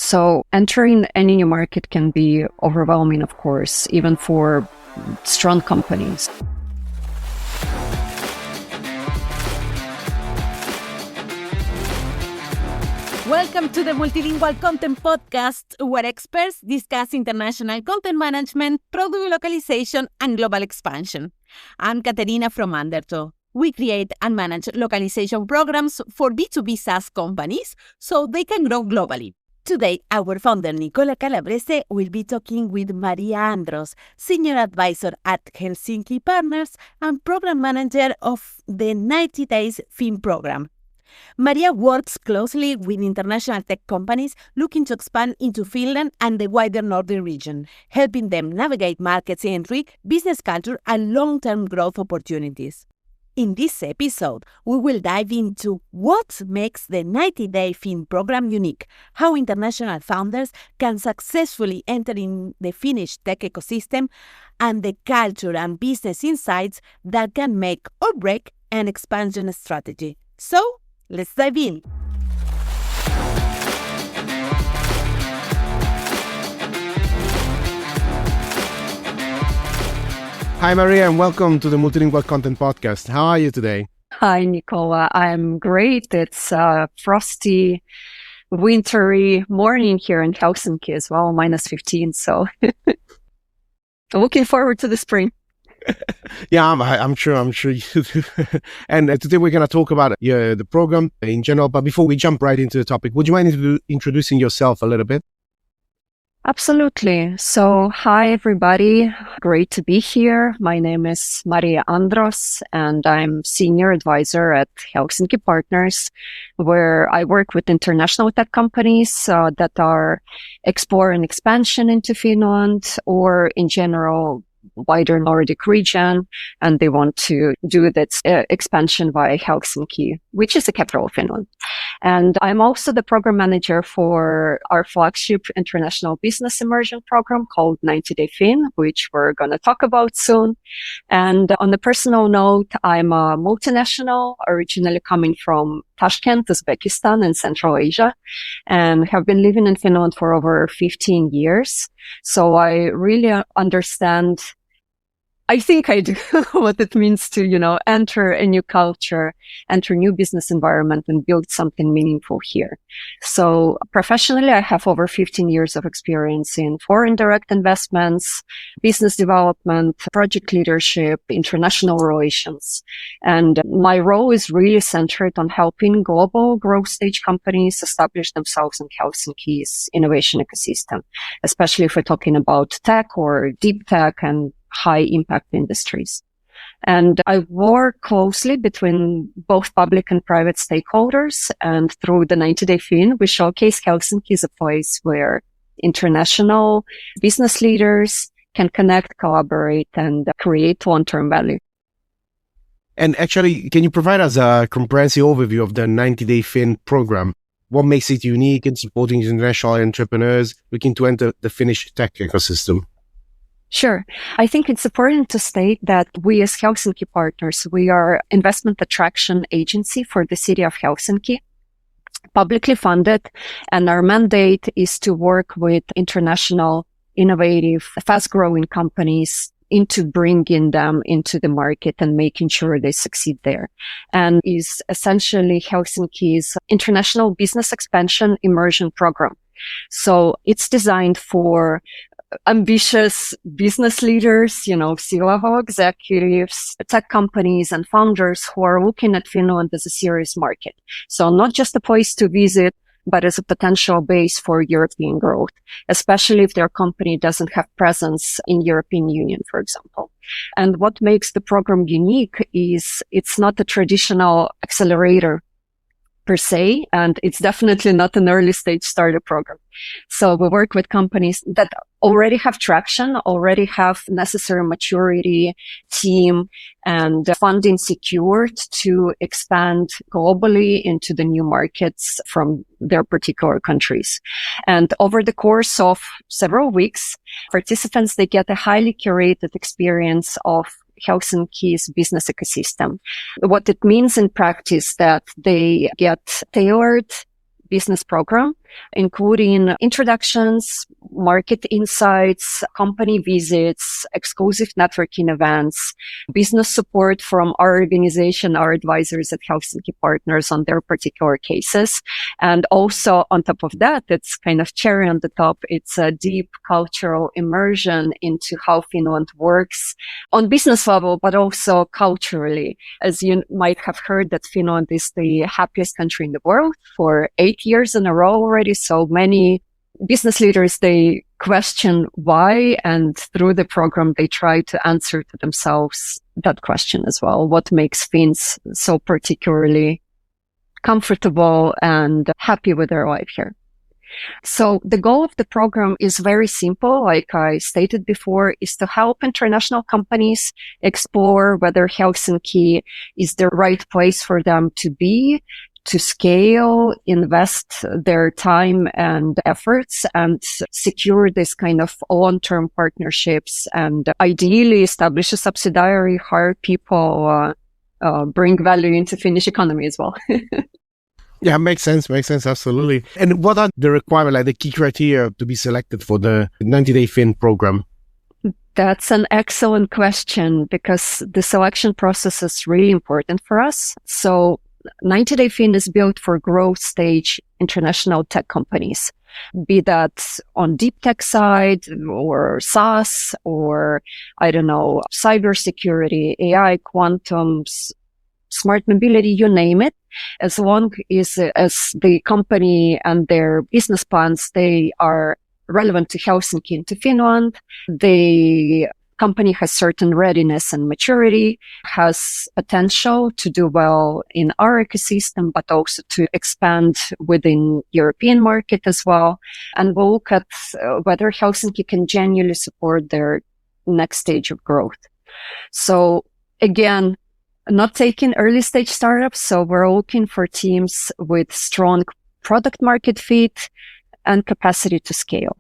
So entering any new market can be overwhelming, of course, even for strong companies. Welcome to the Multilingual Content Podcast, where experts discuss international content management, product localization, and global expansion. I'm Katerina from Andrus. We create and manage localization programs for B2B SaaS companies so they can grow globally. Today, our founder Nicola Calabrese will be talking with Maria Andros, Senior Advisor at Helsinki Partners and Program Manager of the 90 Days Fin Program. Maria works closely with international tech companies looking to expand into Finland and the wider Nordic region, helping them navigate market entry, business culture, and long-term growth opportunities. In this episode, we will dive into what makes the 90-Day Fin program unique, how international founders can successfully enter in the Finnish tech ecosystem, and the culture and business insights that can make or break an expansion strategy. So, let's dive in. Hi, Maria, and welcome to the Multilingual Content Podcast. How are you today? Hi, Nicola. I'm great. It's a frosty, wintry morning here in Helsinki as well, -15. So looking forward to the spring. Yeah, I'm sure you do. And today we're going to talk about the program in general. But before we jump right into the topic, would you mind introducing yourself a little bit? Absolutely. So, hi, everybody. Great to be here. My name is Maria Andros, and I'm Senior Advisor at Helsinki Partners, where I work with international tech companies that are exploring expansion into Finland or in general wider Nordic region, and they want to do that expansion via Helsinki, which is the capital of Finland. And I'm also the program manager for our flagship international business immersion program called 90 Day Fin, which we're going to talk about soon. And on a personal note, I'm a multinational, originally coming from Tashkent, Uzbekistan in Central Asia, and have been living in Finland for over 15 years. So I really understand, I think I do, what it means to, enter a new culture, enter a new business environment and build something meaningful here. So professionally, I have over 15 years of experience in foreign direct investments, business development, project leadership, international relations. And my role is really centered on helping global growth stage companies establish themselves in Helsinki's innovation ecosystem, especially if we're talking about tech or deep tech and high impact industries. And I work closely between both public and private stakeholders. And through the 90 Day Fin, we showcase Helsinki as a place where international business leaders can connect, collaborate, and create long-term value. And actually, can you provide us a comprehensive overview of the 90 Day Fin program? What makes it unique in supporting international entrepreneurs looking to enter the Finnish tech ecosystem? Sure. I think it's important to state that we as Helsinki Partners, we are investment attraction agency for the city of Helsinki, publicly funded, and our mandate is to work with international, innovative, fast-growing companies into bringing them into the market and making sure they succeed there. And is essentially Helsinki's international business expansion immersion program. So it's designed for ambitious business leaders, C-level executives, tech companies and founders who are looking at Finland as a serious market. So not just a place to visit, but as a potential base for European growth, especially if their company doesn't have presence in European Union, for example. And what makes the program unique is it's not a traditional accelerator per se, and it's definitely not an early stage startup program. So we work with companies that already have traction, already have necessary maturity, team, and funding secured to expand globally into the new markets from their particular countries. And over the course of several weeks, participants, they get a highly curated experience of Helsinki's business ecosystem. What it means in practice that they get tailored business program including introductions, market insights, company visits, exclusive networking events, business support from our organization, our advisors at Helsinki Partners on their particular cases. And also on top of that, it's kind of cherry on the top. It's a deep cultural immersion into how Finland works on business level, but also culturally. As you might have heard, that Finland is the happiest country in the world for 8 years in a row already. So many business leaders, they question why, and through the program, they try to answer to themselves that question as well. What makes Finns so particularly comfortable and happy with their life here? So the goal of the program is very simple. Like I stated before, is to help international companies explore whether Helsinki is the right place for them to be, to scale, invest their time and efforts, and secure this kind of long-term partnerships, and ideally establish a subsidiary, hire people, bring value into Finnish economy as well. Yeah, makes sense, absolutely. And what are the requirements, like the key criteria to be selected for the 90-day Fin program? That's an excellent question, because the selection process is really important for us. So 90-day Fin is built for growth stage international tech companies, be that on deep tech side or SaaS or, I don't know, cybersecurity, AI, quantum, smart mobility, you name it. As long as the company and their business plans, they are relevant to Helsinki and to Finland, the company has certain readiness and maturity, has potential to do well in our ecosystem, but also to expand within European market as well. And we'll look at whether Helsinki can genuinely support their next stage of growth. So again, not taking early stage startups. So we're looking for teams with strong product market fit and capacity to scale.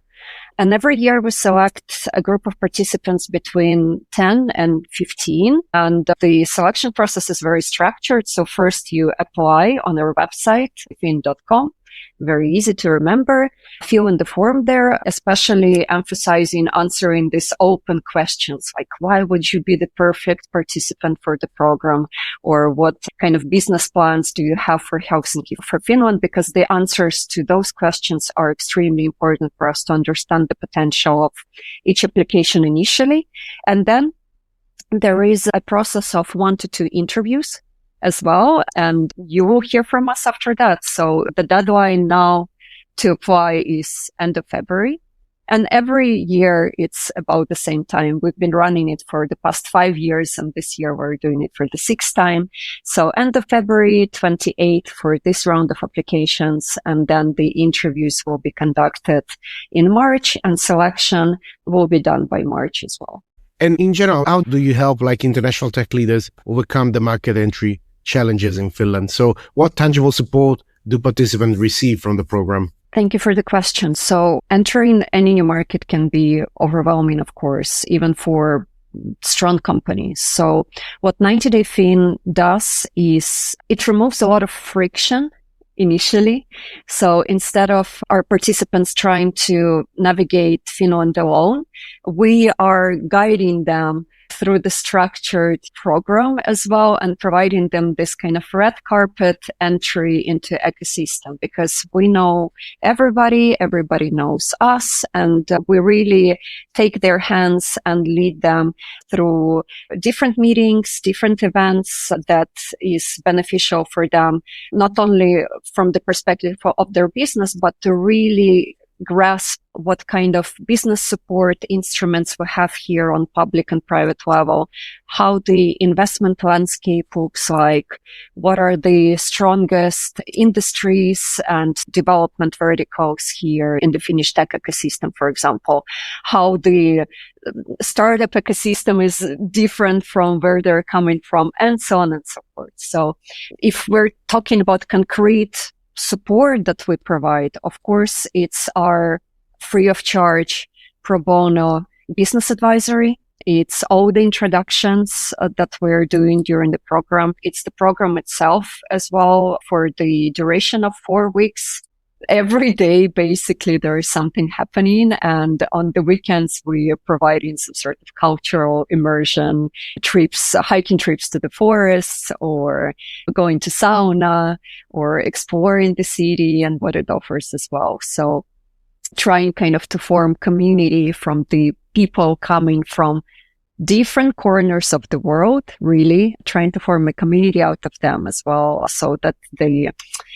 And every year we select a group of participants between 10 and 15. And the selection process is very structured. So first you apply on our website, fin.com. Very easy to remember. Fill in the form there, especially emphasizing answering these open questions, like why would you be the perfect participant for the program? Or what kind of business plans do you have for Helsinki, for Finland? Because the answers to those questions are extremely important for us to understand the potential of each application initially. And then there is a process of 1 to 2 interviews as well, and you will hear from us after that. So the deadline now to apply is end of February, and every year it's about the same time. We've been running it for the past 5 years, and this year we're doing it for the 6th time. So end of February 28th for this round of applications, and then the interviews will be conducted in March, and selection will be done by March as well. And in general, how do you help like international tech leaders overcome the market entry challenges in Finland? So what tangible support do participants receive from the program? Thank you for the question. So entering any new market can be overwhelming, of course, even for strong companies. So what 90-day Fin does is it removes a lot of friction initially. So instead of our participants trying to navigate Finland alone, we are guiding them through the structured program as well, and providing them this kind of red carpet entry into ecosystem, because we know everybody knows us, and we really take their hands and lead them through different meetings, different events that is beneficial for them, not only from the perspective of their business, but to really grasp what kind of business support instruments we have here on public and private level, how the investment landscape looks like, what are the strongest industries and development verticals here in the Finnish tech ecosystem, for example, how the startup ecosystem is different from where they're coming from, and so on and so forth. So if we're talking about concrete support that we provide, of course, it's our free of charge pro bono business advisory. It's all the introductions that we're doing during the program. It's the program itself as well for the duration of 4 weeks. every day, basically, there is something happening. And on the weekends, we are providing some sort of cultural immersion trips, hiking trips to the forests, or going to sauna, or exploring the city and what it offers as well. So trying kind of to form community from the people coming from different corners of the world, really trying to form a community out of them as well, so that the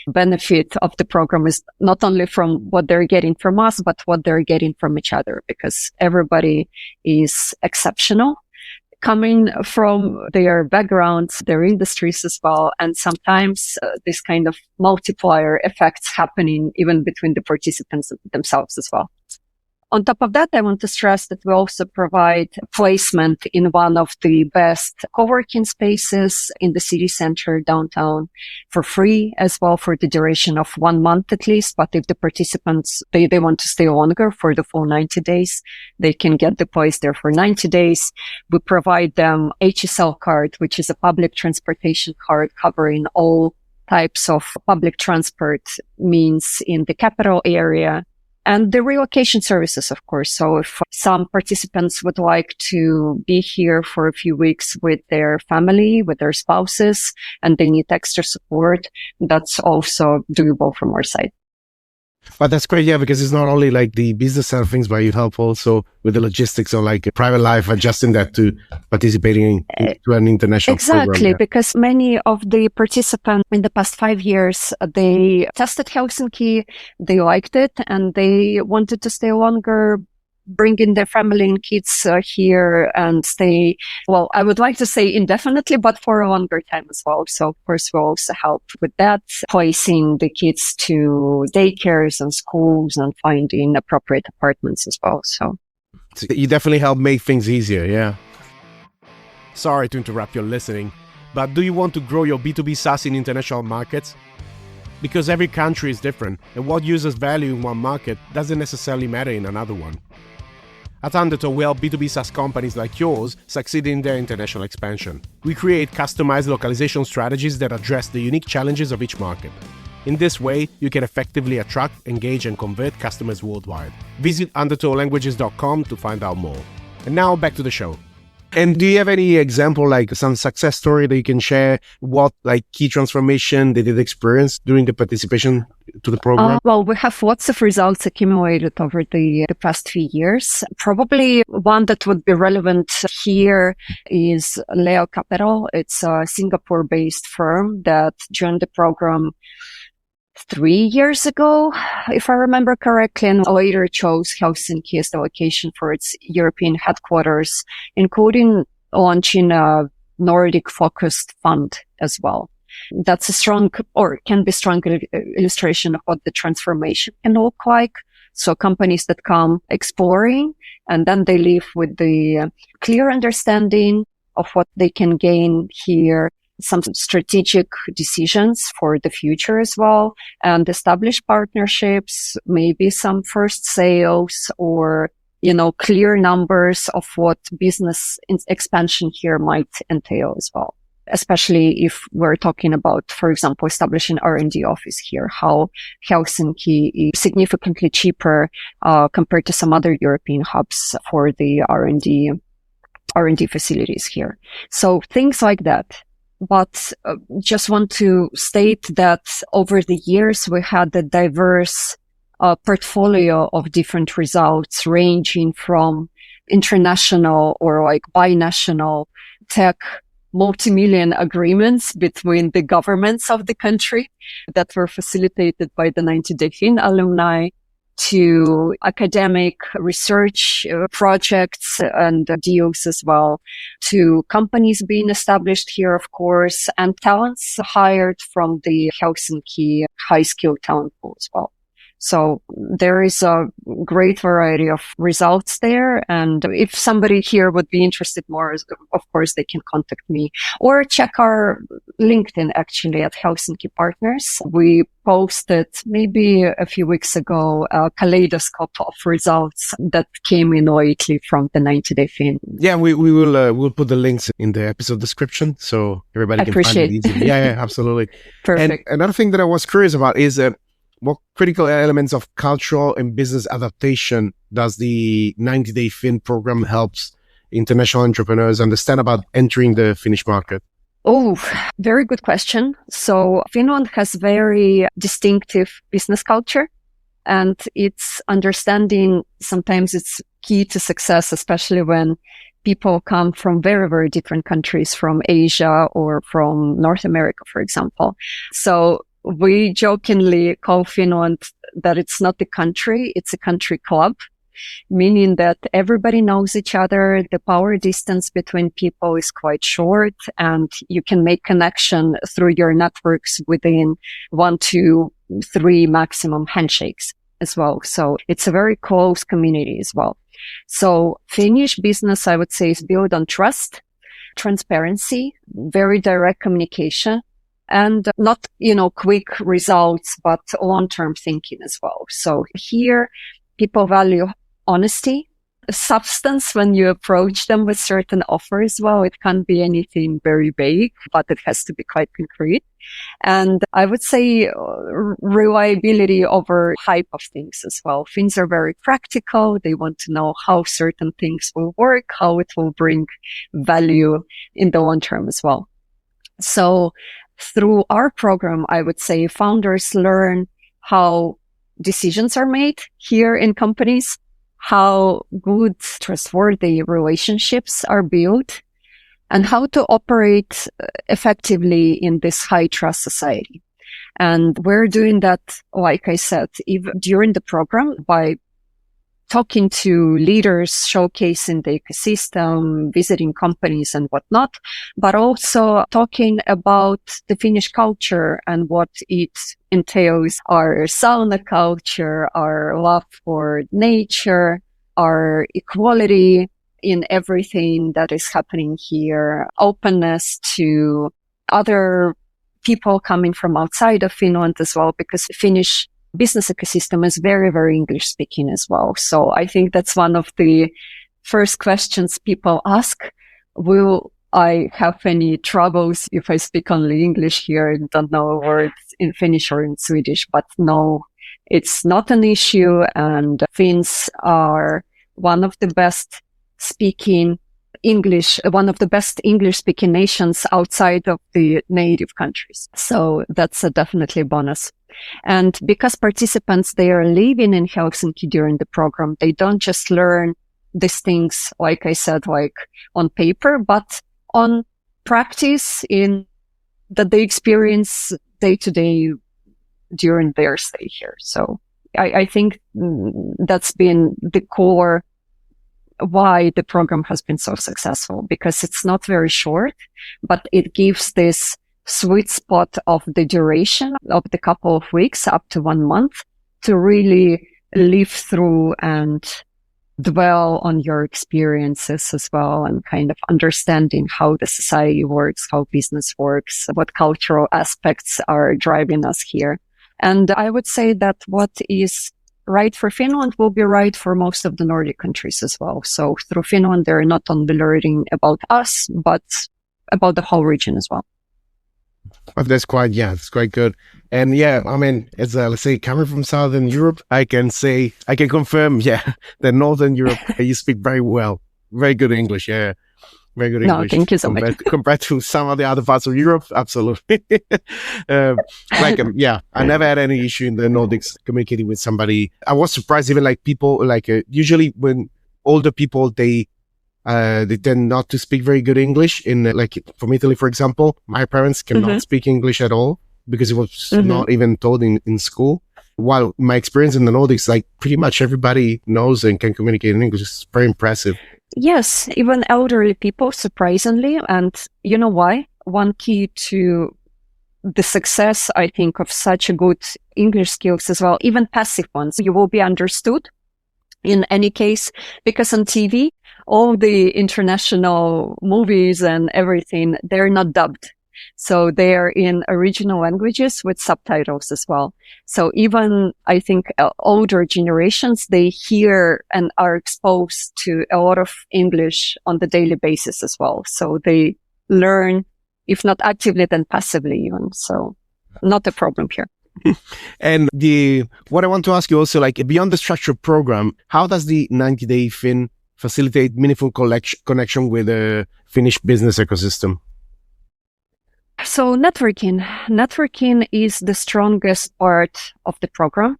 benefit of the program is not only from what they're getting from us, but what they're getting from each other, because everybody is exceptional, coming from their backgrounds, their industries as well. And sometimes this kind of multiplier effects happening even between the participants themselves as well. On top of that, I want to stress that we also provide placement in one of the best co-working spaces in the city center downtown for free as well, for the duration of 1 month at least. But if the participants, they want to stay longer for the full 90 days, they can get the place there for 90 days. We provide them HSL card, which is a public transportation card covering all types of public transport means in the capital area. And the relocation services, of course. So if some participants would like to be here for a few weeks with their family, with their spouses, and they need extra support, that's also doable from our side. But that's great, yeah, because it's not only like the business side of things, but you help also with the logistics or like private life, adjusting that to participating to an international program. Exactly, because many of the participants in the past 5 years, they tested Helsinki, they liked it, and they wanted to stay longer, bring in their family and kids here and stay, well, I would like to say indefinitely, but for a longer time as well. So, of course, we also help with that, placing the kids to daycares and schools and finding appropriate apartments as well. So you definitely help make things easier, yeah. Sorry to interrupt your listening, but do you want to grow your B2B SaaS in international markets? Because every country is different, and what users value in one market doesn't necessarily matter in another one. At Undertow, we help B2B SaaS companies like yours succeed in their international expansion. We create customized localization strategies that address the unique challenges of each market. In this way, you can effectively attract, engage, and convert customers worldwide. Visit undertowlanguages.com to find out more. And now back to the show. And do you have any example, like some success story that you can share? What like key transformation they did experience during the participation to the program? Well, we have lots of results accumulated over the past few years. Probably one that would be relevant here is Leo Capital. It's a Singapore-based firm that joined the program 3 years ago, if I remember correctly, and later chose Helsinki as the location for its European headquarters, including launching a Nordic-focused fund as well. That's a strong, or can be strong illustration of what the transformation can look like. So companies that come exploring and then they leave with the clear understanding of what they can gain here, some strategic decisions for the future as well, and establish partnerships, maybe some first sales or, clear numbers of what business expansion here might entail as well. Especially if we're talking about, for example, establishing R&D office here, how Helsinki is significantly cheaper compared to some other European hubs for the R&D facilities here. So things like that. But just want to state that over the years, we had a diverse portfolio of different results ranging from international or like binational tech multi-million agreements between the governments of the country that were facilitated by the 90-Day Fin alumni, to academic research projects and deals as well, to companies being established here, of course, and talents hired from the Helsinki high-skill talent pool as well. So there is a great variety of results there. And if somebody here would be interested more, of course, they can contact me or check our LinkedIn actually at Helsinki Partners. We posted maybe a few weeks ago a kaleidoscope of results that came in lately from the 90-Day Fin. Yeah, we'll put the links in the episode description so everybody can find it easily. Yeah, absolutely. Perfect. And another thing that I was curious about is what critical elements of cultural and business adaptation does the 90-day Fin program helps international entrepreneurs understand about entering the Finnish market? Oh, very good question. So Finland has very distinctive business culture, and its understanding sometimes it's key to success, especially when people come from very, very different countries, from Asia or from North America, for example. So we jokingly call Finland that it's not a country, it's a country club, meaning that everybody knows each other. The power distance between people is quite short, and you can make connection through your networks within 1, 2, 3 maximum handshakes as well. So it's a very close community as well. So Finnish business, I would say, is built on trust, transparency, very direct communication, and not, quick results, but long-term thinking as well. So here people value honesty, substance when you approach them with certain offers. Well, it can't be anything very vague, but it has to be quite concrete. And I would say reliability over hype of things as well. Finns are very practical. They want to know how certain things will work, how it will bring value in the long term as well. So through our program, I would say founders learn how decisions are made here in companies, how good, trustworthy relationships are built, and how to operate effectively in this high trust society. And we're doing that, like I said, even during the program by talking to leaders, showcasing the ecosystem, visiting companies and whatnot, but also talking about the Finnish culture and what it entails, our sauna culture, our love for nature, our equality in everything that is happening here, openness to other people coming from outside of Finland as well, because the Finnish business ecosystem is very, very English speaking as well. So I think that's one of the first questions people ask. Will I have any troubles if I speak only English here and don't know words in Finnish or in Swedish? But no, it's not an issue. And Finns are one of the best speaking English, one of the best English speaking nations outside of the native countries. So that's definitely a bonus. And because participants, they are living in Helsinki during the program, they don't just learn these things, like I said, like on paper, but on practice in that they experience day to day during their stay here. So I think that's been the core why the program has been so successful, because it's not very short, but it gives this sweet spot of the duration of the couple of weeks up to 1 month to really live through and dwell on your experiences as well, and kind of understanding how the society works, how business works, what cultural aspects are driving us here. And I would say that what is right for Finland will be right for most of the Nordic countries as well. So through Finland, they're not only learning about us, but about the whole region as well. Well, that's quite good. And yeah, I mean, as let's say, coming from Southern Europe, I can confirm, that Northern Europe, you speak very well, very good English, very good English. No, thank you so much. Compared to some of the other parts of Europe, absolutely. I never had any issue in the Nordics communicating with somebody. I was surprised, even like people, usually when older people, they tend not to speak very good English. From Italy, for example, my parents cannot speak English at all because it was not even taught in school. While my experience in the Nordics, like pretty much everybody knows and can communicate in English. It's very impressive. Yes, even elderly people, surprisingly. And you know why? One key to the success, I think, of such a good English skills as well, even passive ones, you will be understood in any case, because on TV, all the international movies and everything, they're not dubbed. So they're in original languages with subtitles as well. So even, I think, older generations, they hear and are exposed to a lot of English on the daily basis as well. So they learn, if not actively, then passively even. So not a problem here. And what I want to ask you also, like beyond the structured program, how does the 90-day Fin facilitate meaningful connection with the Finnish business ecosystem? So networking is the strongest part of the program,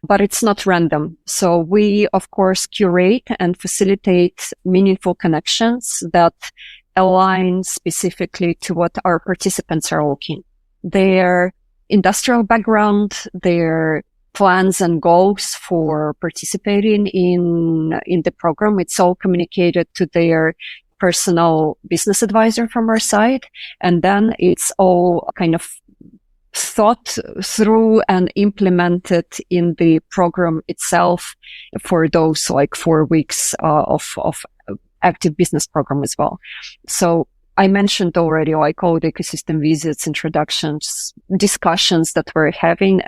but it's not random. So we, of course, curate and facilitate meaningful connections that align specifically to what our participants are looking. Their industrial background, their plans and goals for participating in the program, it's all communicated to their personal business advisor from our side. And then it's all kind of thought through and implemented in the program itself for those like 4 weeks of active business program as well. So I mentioned already like all the ecosystem visits, introductions, discussions that we're having.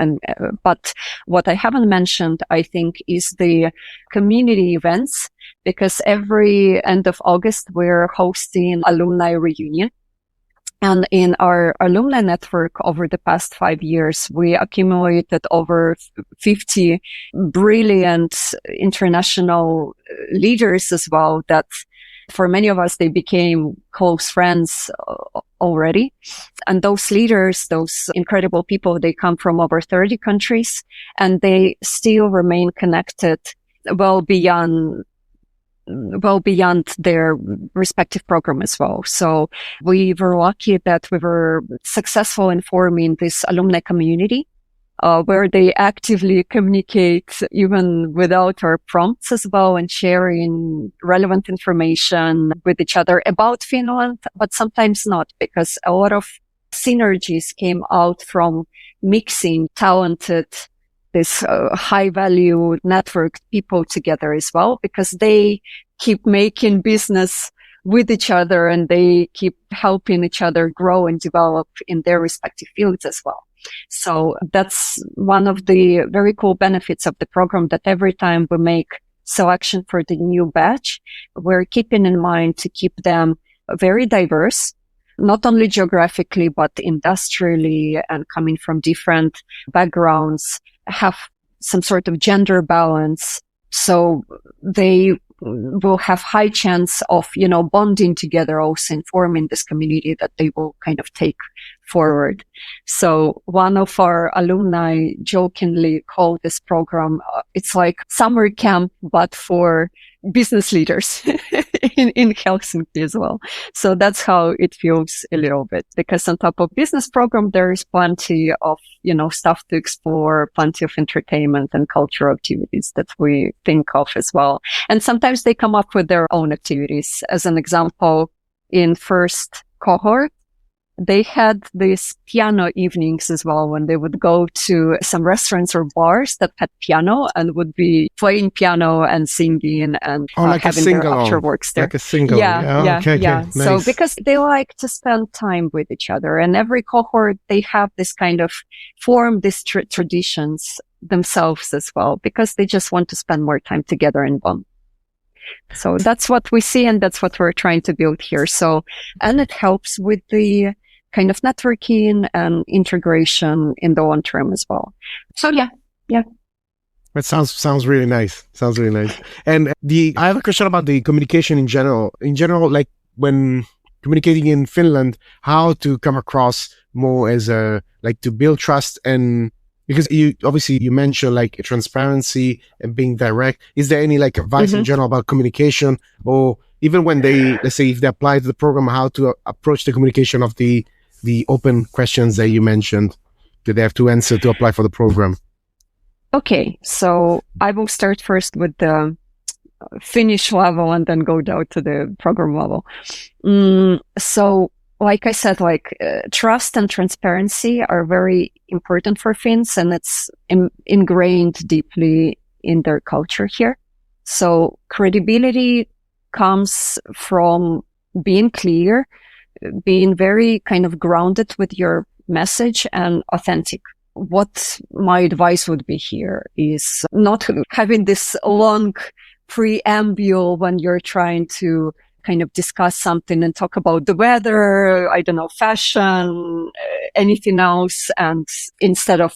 But what I haven't mentioned, I think, is the community events, because every end of August, we're hosting alumni reunion. And in our alumni network over the past 5 years, we accumulated over 50 brilliant international leaders as well, that for many of us, they became close friends already. And those leaders, those incredible people, they come from over 30 countries, and they still remain connected well beyond their respective program as well. So we were lucky that we were successful in forming this alumni community, where they actively communicate even without our prompts as well, and sharing relevant information with each other about Finland, but sometimes not, because a lot of synergies came out from mixing talented, this high value networked people together as well, because they keep making business with each other and they keep helping each other grow and develop in their respective fields as well. So that's one of the very cool benefits of the program, that every time we make selection for the new batch, we're keeping in mind to keep them very diverse, not only geographically, but industrially, and coming from different backgrounds, have some sort of gender balance. So they will have high chance of, bonding together also and forming this community that they will kind of take forward. So one of our alumni jokingly called this program, it's like summer camp, but for business leaders in Helsinki as well. So that's how it feels a little bit, because on top of business program, there is plenty of, stuff to explore, plenty of entertainment and cultural activities that we think of as well. And sometimes they come up with their own activities. As an example, in first cohort, they had these piano evenings as well, when they would go to some restaurants or bars that had piano and would be playing piano and singing and like having their afterworks there. Like a single. Yeah. Nice. So because they like to spend time with each other, and every cohort, they have this kind of form these traditions themselves as well, because they just want to spend more time together and bond. So that's what we see, and that's what we're trying to build here. So, and it helps with the kind of networking and integration in the long term as well. So yeah. That sounds really nice. And I have a question about the communication in general. In general, like when communicating in Finland, how to come across more as to build trust, and because you mentioned like transparency and being direct. Is there any like advice in general about communication, or even when they, let's say, if they apply to the program, how to approach the communication of the open questions that you mentioned that they have to answer to apply for the program? Okay, so I will start first with the Finnish level and then go down to the program level. So like I said, trust and transparency are very important for Finns, and it's ingrained deeply in their culture here. So credibility comes from being clear, being very kind of grounded with your message and authentic. What my advice would be here is not having this long preamble when you're trying to kind of discuss something and talk about the weather, I don't know, fashion, anything else. And instead of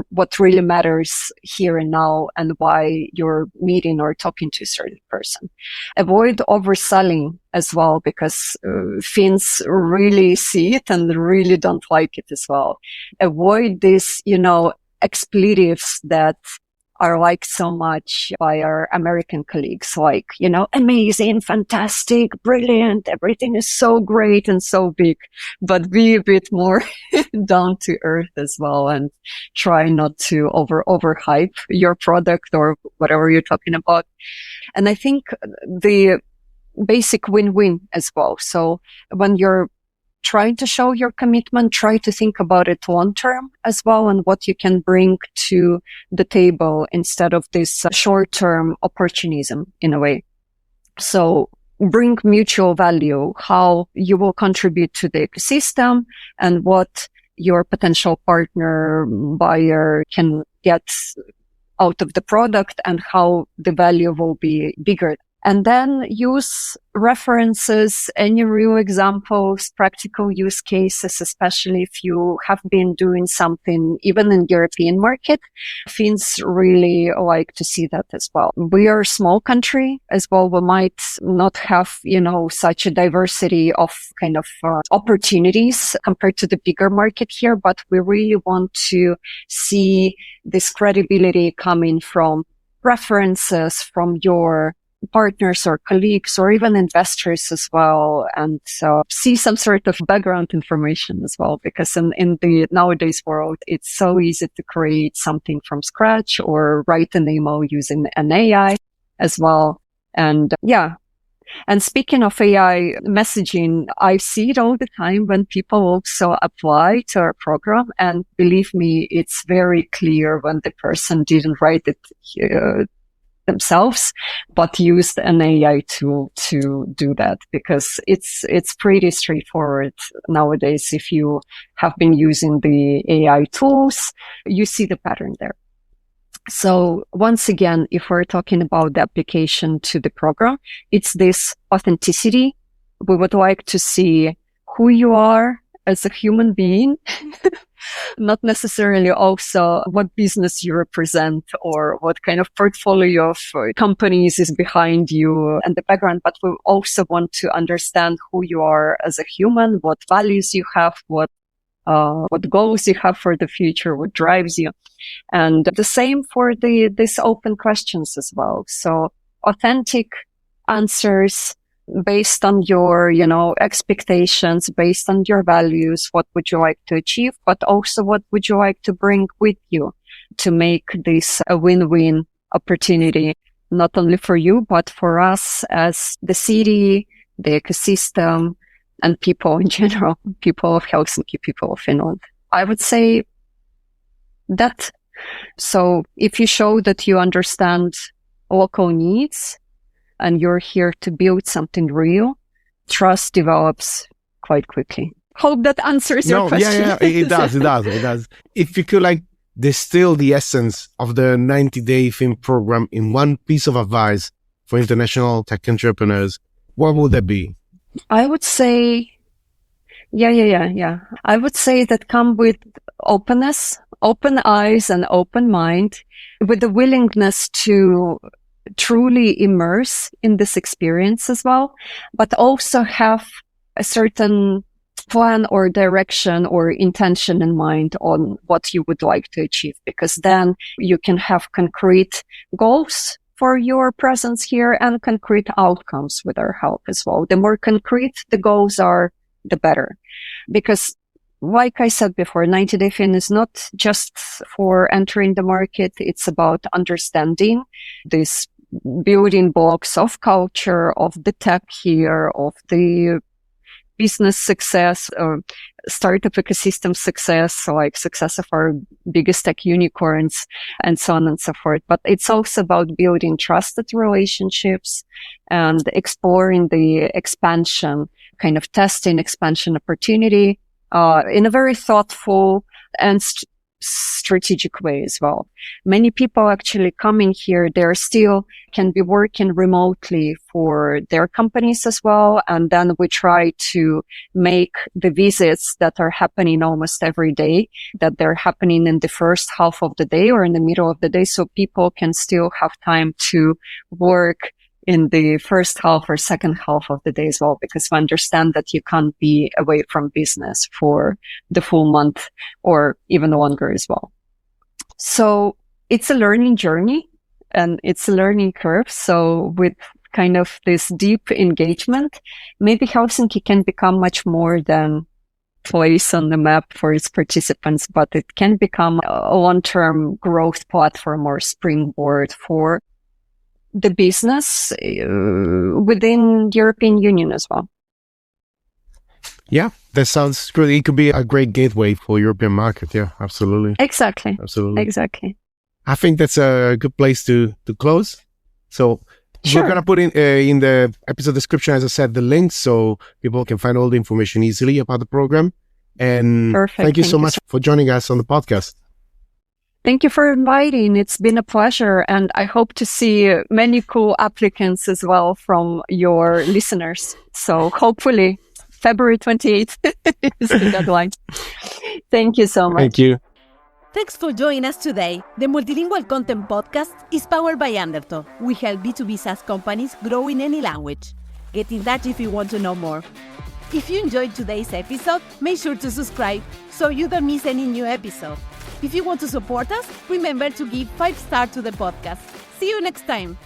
what really matters here and now and why you're meeting or talking to a certain person. Avoid overselling as well, because Finns really see it and really don't like it as well. Avoid this, expletives that are liked so much by our American colleagues, like, amazing, fantastic, brilliant, everything is so great and so big, but be a bit more down to earth as well and try not to overhype your product or whatever you're talking about. And I think the basic win-win as well. So when you're trying to show your commitment, try to think about it long term as well and what you can bring to the table instead of this short term opportunism in a way. So bring mutual value, how you will contribute to the ecosystem and what your potential partner buyer can get out of the product and how the value will be bigger. And then use references, any real examples, practical use cases, especially if you have been doing something even in European market. Finns really like to see that as well. We are a small country as well. We might not have, such a diversity of kind of opportunities compared to the bigger market here, but we really want to see this credibility coming from references from your partners or colleagues or even investors as well, and see some sort of background information as well, because in the nowadays world, it's so easy to create something from scratch or write an email using an AI as well. And and speaking of AI messaging, I see it all the time when people also apply to our program, and believe me, it's very clear when the person didn't write it themselves, but used an AI tool to do that, because it's pretty straightforward nowadays. If you have been using the AI tools, you see the pattern there. So once again, if we're talking about the application to the program, it's this authenticity. We would like to see who you are as a human being, not necessarily also what business you represent or what kind of portfolio of companies is behind you and the background, but we also want to understand who you are as a human, what values you have, what goals you have for the future, what drives you. And the same for these open questions as well. So authentic answers based on your, expectations, based on your values, what would you like to achieve, but also what would you like to bring with you to make this a win-win opportunity, not only for you, but for us as the city, the ecosystem, and people in general, people of Helsinki, people of Finland. I would say that. So if you show that you understand local needs, and you're here to build something real, trust develops quite quickly. Hope that answers your question. Yeah, it does. If you could distill the essence of the 90-day Fin program in one piece of advice for international tech entrepreneurs, what would that be? I would say, I would say that come with openness, open eyes and open mind, with the willingness to truly immerse in this experience as well, but also have a certain plan or direction or intention in mind on what you would like to achieve, because then you can have concrete goals for your presence here and concrete outcomes with our help as well. The more concrete the goals are, the better. Because like I said before, 90-day Fin is not just for entering the market. It's about understanding this building blocks of culture, of the tech here, of the business success, startup ecosystem success, like success of our biggest tech unicorns, and so on and so forth. But it's also about building trusted relationships and exploring the expansion, kind of testing expansion opportunity in a very thoughtful and strategic way as well. Many people actually coming here, they're still can be working remotely for their companies as well. And then we try to make the visits that are happening almost every day, that they're happening in the first half of the day or in the middle of the day. So people can still have time to work in the first half or second half of the day as well, because we understand that you can't be away from business for the full month or even longer as well. So it's a learning journey and it's a learning curve. So with kind of this deep engagement, maybe Helsinki can become much more than place on the map for its participants, but it can become a long-term growth platform or springboard for the business within European Union as well. Yeah, that sounds good. It could be a great gateway for European market. Yeah, absolutely. Exactly. Absolutely. Exactly. I think that's a good place to close. So Sure. we're going to put in the episode description, as I said, the links so people can find all the information easily about the program. And Perfect. thank you so much for joining us on the podcast. Thank you for inviting. It's been a pleasure. And I hope to see many cool applicants as well from your listeners. So hopefully February 28th is the deadline. Thank you so much. Thank you. Thanks for joining us today. The Multilingual Content Podcast is powered by Andrus. We help B2B SaaS companies grow in any language. Get in touch if you want to know more. If you enjoyed today's episode, make sure to subscribe so you don't miss any new episode. If you want to support us, remember to give 5 stars to the podcast. See you next time.